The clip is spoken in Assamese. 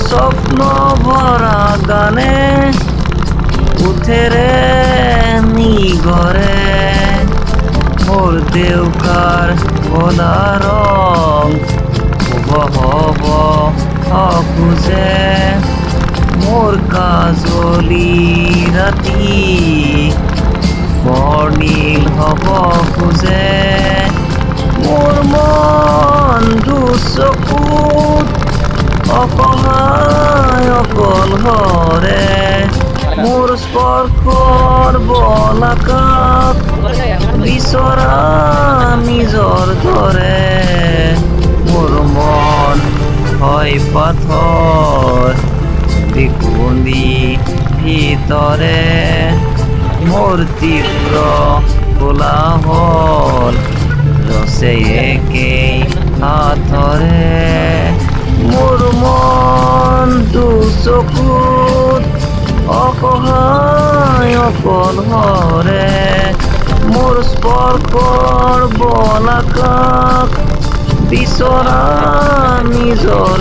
স্বপ্ন ভৰা গানে উঠে ৰে নিগৰে মোৰ দেউকাৰ কলা ৰং হব হব অখোজে মোৰ কাজলি ৰাতি বৰ্ণিল হব খোজে মোৰ মন দুচকুত অসহায় অকল হৰে মোৰ স্পৰ্শৰ বলাকাত বিচৰা নিজৰ দৰে মোৰ মন হয় পাথৰ বিকুন্দি ভিতৰে মোৰ তীব্ৰ কোলাহল ৰসে একেই হাতৰে মোৰ মন দুচকুত অসহায় অকল হৰে মোৰ স্পৰ্শৰ বলাকাত বিচৰা নিজৰ